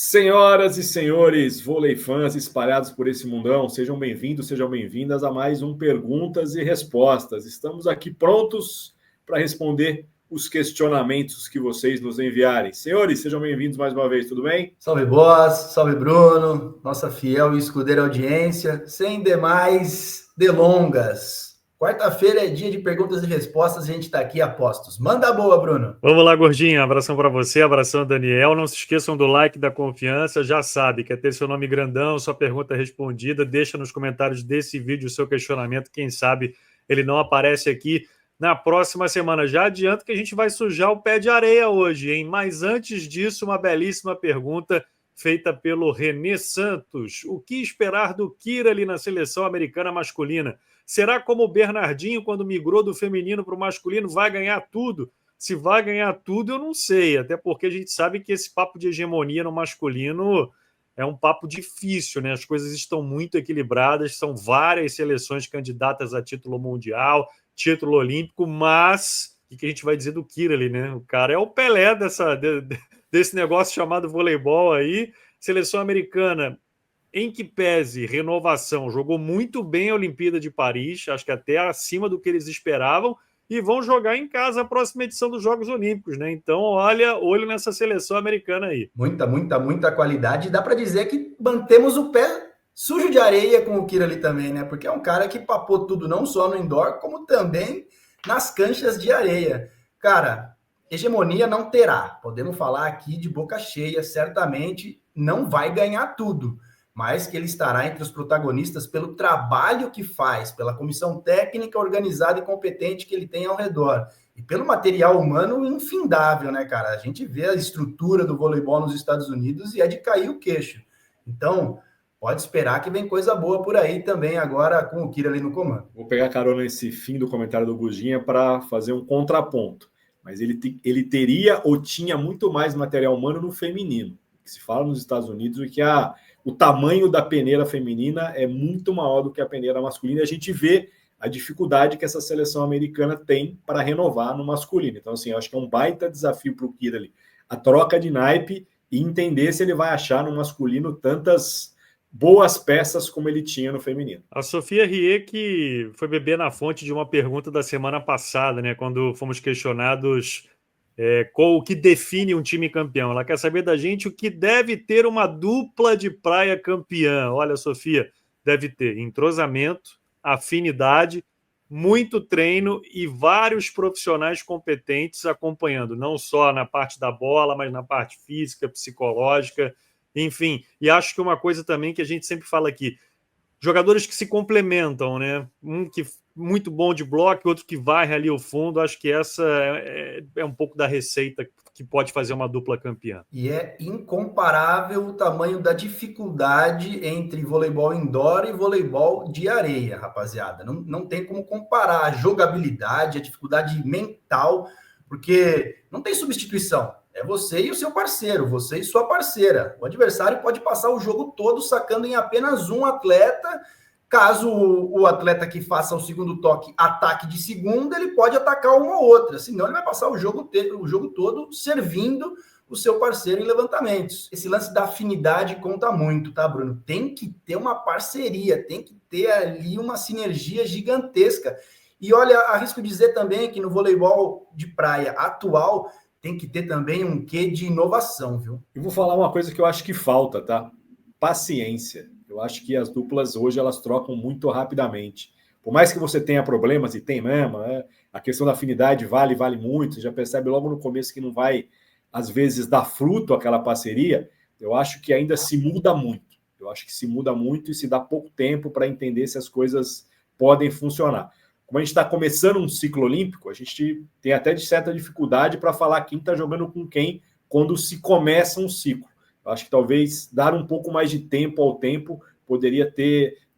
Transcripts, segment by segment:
Senhoras e senhores, vôlei fãs espalhados por esse mundão, sejam bem-vindos, sejam bem-vindas a mais um Perguntas e Respostas. Estamos aqui prontos para responder os questionamentos que vocês nos enviarem. Senhores, sejam bem-vindos mais uma vez, tudo bem? Salve Boss, salve Bruno, nossa fiel e escudeira audiência. Sem demais delongas. Quarta-feira é dia de perguntas e respostas e a gente está aqui a postos. Manda a boa, Bruno. Vamos lá, gordinho. Abração para você, abração, Daniel. Não se esqueçam do like, da confiança. Já sabe, quer ter seu nome grandão, sua pergunta respondida. Deixa nos comentários desse vídeo o seu questionamento. Quem sabe ele não aparece aqui na próxima semana. Já adianto que a gente vai sujar o pé de areia hoje, hein? Mas antes disso, uma belíssima pergunta feita pelo René Santos. O que esperar do Kiraly na seleção americana masculina? Será como o Bernardinho, quando migrou do feminino para o masculino, vai ganhar tudo? Se vai ganhar tudo, eu não sei, até porque a gente sabe que esse papo de hegemonia no masculino é um papo difícil, né? As coisas estão muito equilibradas, são várias seleções candidatas a título mundial, título olímpico, mas o que a gente vai dizer do Kiraly, né? O cara é o Pelé desse negócio chamado voleibol aí. Seleção americana, em que pese renovação, jogou muito bem a Olimpíada de Paris, acho que até acima do que eles esperavam, e vão jogar em casa a próxima edição dos Jogos Olímpicos, né? Então, olha, olho nessa seleção americana aí. Muita qualidade. E dá para dizer que mantemos o pé sujo de areia com o Kiraly também, né? Porque é um cara que papou tudo não só no indoor, como também nas canchas de areia. Cara, hegemonia não terá. Podemos falar aqui de boca cheia, certamente não vai ganhar tudo, mas que ele estará entre os protagonistas pelo trabalho que faz, pela comissão técnica organizada e competente que ele tem ao redor, e pelo material humano infindável, né, cara? A gente vê a estrutura do voleibol nos Estados Unidos e é de cair o queixo. Então, pode esperar que vem coisa boa por aí também agora com o Kiraly no comando. Vou pegar carona nesse fim do comentário do Gujinha para fazer um contraponto. Mas ele teria ou tinha muito mais material humano no feminino. Que se fala nos Estados Unidos que o tamanho da peneira feminina é muito maior do que a peneira masculina. A gente vê a dificuldade que essa seleção americana tem para renovar no masculino. Então, assim, eu acho que é um baita desafio para o Kiraly a troca de naipe e entender se ele vai achar no masculino tantas boas peças como ele tinha no feminino. A Sofia Rie, que foi beber na fonte de uma pergunta da semana passada, né, quando fomos questionados qual o que define um time campeão. Ela quer saber da gente o que deve ter uma dupla de praia campeã. Olha, Sofia, deve ter entrosamento, afinidade, muito treino e vários profissionais competentes acompanhando, não só na parte da bola, mas na parte física, psicológica, enfim. E acho que uma coisa também que a gente sempre fala aqui, jogadores que se complementam, né? Um que muito bom de bloco, outro que varre ali o fundo. Acho que essa é um pouco da receita que pode fazer uma dupla campeã. E é incomparável o tamanho da dificuldade entre voleibol indoor e voleibol de areia, rapaziada. Não tem como comparar a jogabilidade, a dificuldade mental, porque não tem substituição. É você e o seu parceiro, você e sua parceira. O adversário pode passar o jogo todo sacando em apenas um atleta. Caso o atleta que faça o segundo toque ataque de segunda, ele pode atacar uma ou outra. Senão, ele vai passar o jogo todo servindo o seu parceiro em levantamentos. Esse lance da afinidade conta muito, tá, Bruno? Tem que ter uma parceria, tem que ter ali uma sinergia gigantesca. E olha, arrisco dizer também que no voleibol de praia atual tem que ter também um quê de inovação, viu? E vou falar uma coisa que eu acho que falta, tá? Paciência. Eu acho que as duplas hoje elas trocam muito rapidamente. Por mais que você tenha problemas, e tem mesmo, né? A questão da afinidade vale muito. Você já percebe logo no começo que não vai, às vezes, dar fruto aquela parceria. Eu acho que ainda se muda muito. Eu acho que se muda muito e se dá pouco tempo para entender se as coisas podem funcionar. Como a gente está começando um ciclo olímpico, a gente tem até de certa dificuldade para falar quem está jogando com quem quando se começa um ciclo. Eu acho que talvez dar um pouco mais de tempo ao tempo poderia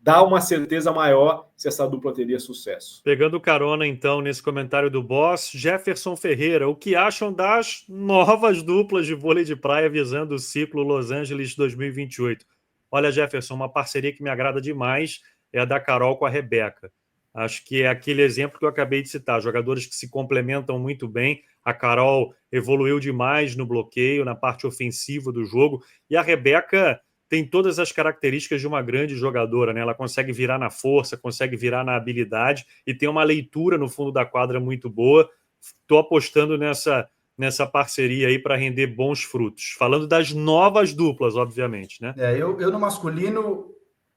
dar uma certeza maior se essa dupla teria sucesso. Pegando carona, então, nesse comentário do Boss, Jefferson Ferreira, o que acham das novas duplas de vôlei de praia visando o ciclo Los Angeles 2028? Olha, Jefferson, uma parceria que me agrada demais é a da Carol com a Rebeca. Acho que é aquele exemplo que eu acabei de citar, jogadores que se complementam muito bem. A Carol evoluiu demais no bloqueio, na parte ofensiva do jogo, e a Rebeca tem todas as características de uma grande jogadora, né? Ela consegue virar na força, consegue virar na habilidade e tem uma leitura no fundo da quadra muito boa. Estou apostando nessa parceria aí para render bons frutos. Falando das novas duplas, obviamente, né? Eu no masculino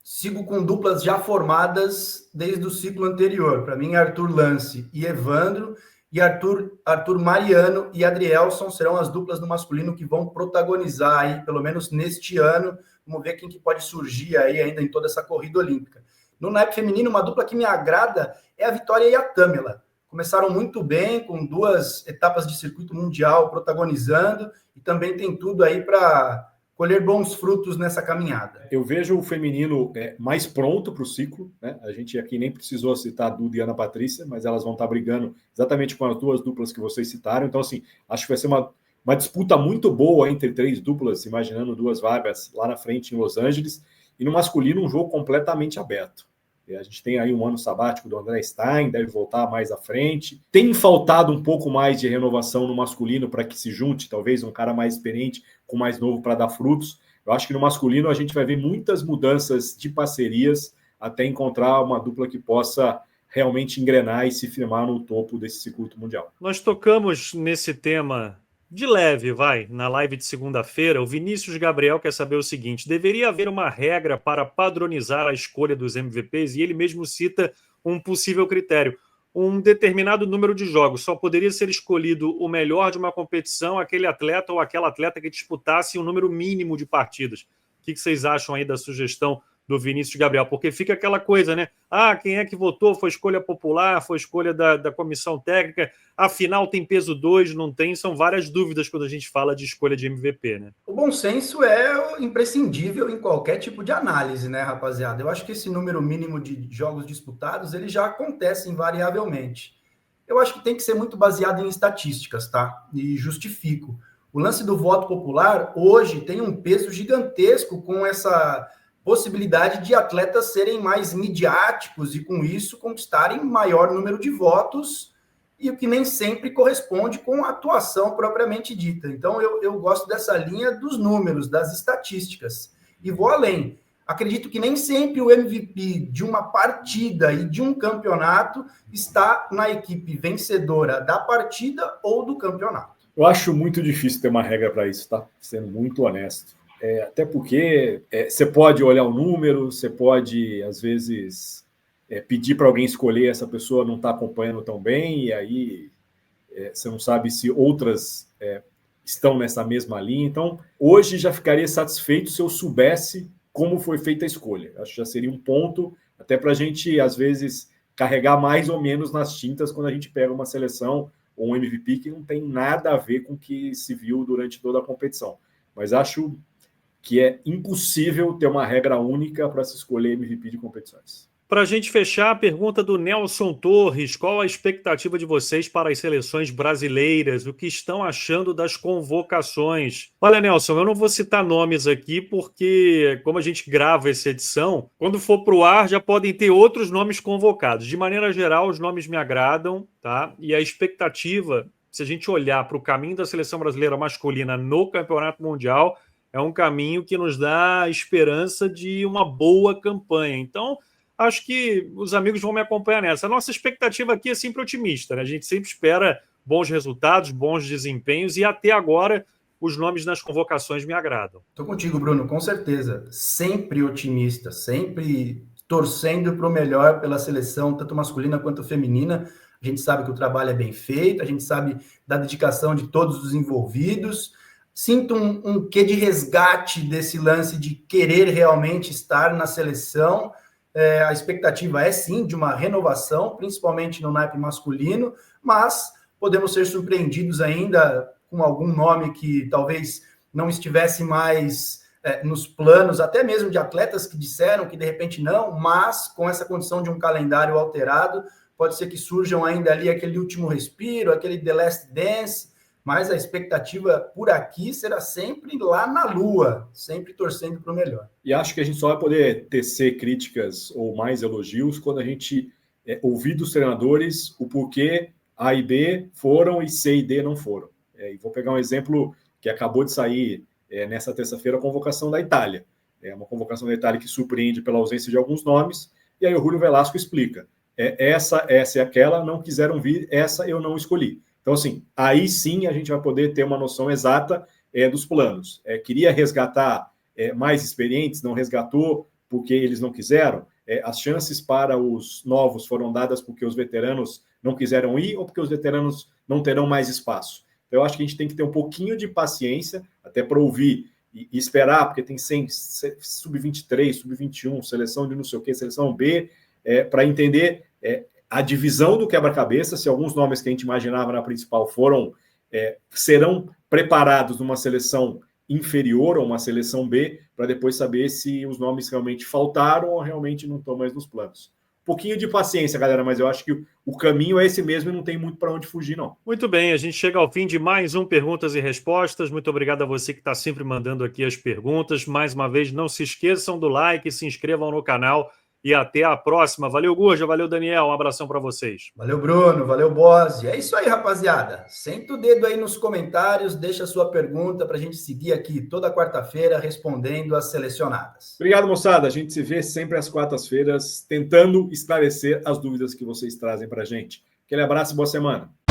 sigo com duplas já formadas desde o ciclo anterior. Para mim, Arthur Lance e Evandro, e Arthur Mariano e Adrielson serão as duplas no masculino que vão protagonizar aí, pelo menos neste ano. Vamos ver quem que pode surgir aí ainda em toda essa corrida olímpica. No naipe feminino, uma dupla que me agrada é a Vitória e a Tâmela. Começaram muito bem, com 2 etapas de circuito mundial protagonizando, e também tem tudo aí para colher bons frutos nessa caminhada. Eu vejo o feminino mais pronto para o ciclo, né? A gente aqui nem precisou citar a Duda e a Ana Patrícia, mas elas vão estar brigando exatamente com as 2 duplas que vocês citaram. Então, assim, acho que vai ser uma disputa muito boa entre 3 duplas, imaginando 2 vagas lá na frente em Los Angeles. E no masculino, um jogo completamente aberto. A gente tem aí um ano sabático do André Stein, deve voltar mais à frente. Tem faltado um pouco mais de renovação no masculino para que se junte, talvez, um cara mais experiente com mais novo para dar frutos. Eu acho que no masculino a gente vai ver muitas mudanças de parcerias até encontrar uma dupla que possa realmente engrenar e se firmar no topo desse circuito mundial. Nós tocamos nesse tema de leve, na live de segunda-feira. O Vinícius Gabriel quer saber o seguinte: deveria haver uma regra para padronizar a escolha dos MVPs? E ele mesmo cita um possível critério. Um determinado número de jogos. Só poderia ser escolhido o melhor de uma competição, aquele atleta ou aquela atleta que disputasse um número mínimo de partidas. O que vocês acham aí da sugestão do Vinícius Gabriel? Porque fica aquela coisa, né? Quem é que votou? Foi escolha popular? Foi escolha da comissão técnica? Afinal, tem peso 2? Não tem? São várias dúvidas quando a gente fala de escolha de MVP, né? O bom senso é imprescindível em qualquer tipo de análise, né, rapaziada? Eu acho que esse número mínimo de jogos disputados, ele já acontece invariavelmente. Eu acho que tem que ser muito baseado em estatísticas, tá? E justifico. O lance do voto popular, hoje, tem um peso gigantesco com essa possibilidade de atletas serem mais midiáticos e, com isso, conquistarem maior número de votos, e o que nem sempre corresponde com a atuação propriamente dita. Então, eu gosto dessa linha dos números, das estatísticas. E vou além. Acredito que nem sempre o MVP de uma partida e de um campeonato está na equipe vencedora da partida ou do campeonato. Eu acho muito difícil ter uma regra para isso, tá? Sendo muito honesto. Até porque você pode olhar o número, você pode, às vezes, pedir para alguém escolher, essa pessoa não está acompanhando tão bem, e aí você não sabe se outras estão nessa mesma linha. Então, hoje já ficaria satisfeito se eu soubesse como foi feita a escolha. Acho que já seria um ponto, até para a gente, às vezes, carregar mais ou menos nas tintas quando a gente pega uma seleção ou um MVP que não tem nada a ver com o que se viu durante toda a competição. Mas acho que é impossível ter uma regra única para se escolher MVP de competições. Para a gente fechar, a pergunta do Nelson Torres: qual a expectativa de vocês para as seleções brasileiras? O que estão achando das convocações? Olha, Nelson, eu não vou citar nomes aqui porque, como a gente grava essa edição, quando for para o ar já podem ter outros nomes convocados. De maneira geral, os nomes me agradam, tá? E a expectativa, se a gente olhar para o caminho da seleção brasileira masculina no Campeonato Mundial, é um caminho que nos dá esperança de uma boa campanha. Então, acho que os amigos vão me acompanhar nessa. A nossa expectativa aqui é sempre otimista, né? A gente sempre espera bons resultados, bons desempenhos, e até agora os nomes nas convocações me agradam. Estou contigo, Bruno, com certeza. Sempre otimista, sempre torcendo para o melhor pela seleção, tanto masculina quanto feminina. A gente sabe que o trabalho é bem feito, a gente sabe da dedicação de todos os envolvidos. Sinto um quê de resgate desse lance de querer realmente estar na seleção. A expectativa é, sim, de uma renovação, principalmente no naipe masculino, mas podemos ser surpreendidos ainda com algum nome que talvez não estivesse mais nos planos, até mesmo de atletas que disseram que de repente não, mas com essa condição de um calendário alterado, pode ser que surjam ainda ali aquele último respiro, aquele The Last Dance, mas a expectativa por aqui será sempre lá na lua, sempre torcendo para o melhor. E acho que a gente só vai poder tecer críticas ou mais elogios quando a gente ouvir dos treinadores o porquê A e B foram e C e D não foram. E vou pegar um exemplo que acabou de sair nessa terça-feira, a convocação da Itália. É uma convocação da Itália que surpreende pela ausência de alguns nomes, e aí o Júlio Velasco explica. Essa e aquela não quiseram vir, essa eu não escolhi. Então, assim, aí sim a gente vai poder ter uma noção exata dos planos. Queria resgatar mais experientes, não resgatou porque eles não quiseram. As chances para os novos foram dadas porque os veteranos não quiseram ir ou porque os veteranos não terão mais espaço. Então, eu acho que a gente tem que ter um pouquinho de paciência, até para ouvir e esperar, porque tem 100, sub-23, sub-21, seleção de não sei o quê, seleção B, para entender a divisão do quebra-cabeça, se alguns nomes que a gente imaginava na principal serão preparados numa seleção inferior ou uma seleção B, para depois saber se os nomes realmente faltaram ou realmente não estão mais nos planos. Um pouquinho de paciência, galera, mas eu acho que o caminho é esse mesmo e não tem muito para onde fugir, não. Muito bem, a gente chega ao fim de mais um Perguntas e Respostas. Muito obrigado a você que está sempre mandando aqui as perguntas. Mais uma vez, não se esqueçam do like, se inscrevam no canal e até a próxima. Valeu, Gurja, valeu, Daniel, um abração para vocês. Valeu, Bruno, valeu, Bose. É isso aí, rapaziada. Senta o dedo aí nos comentários, deixa a sua pergunta para a gente seguir aqui toda quarta-feira respondendo as selecionadas. Obrigado, moçada. A gente se vê sempre às quartas-feiras tentando esclarecer as dúvidas que vocês trazem para a gente. Aquele abraço e boa semana.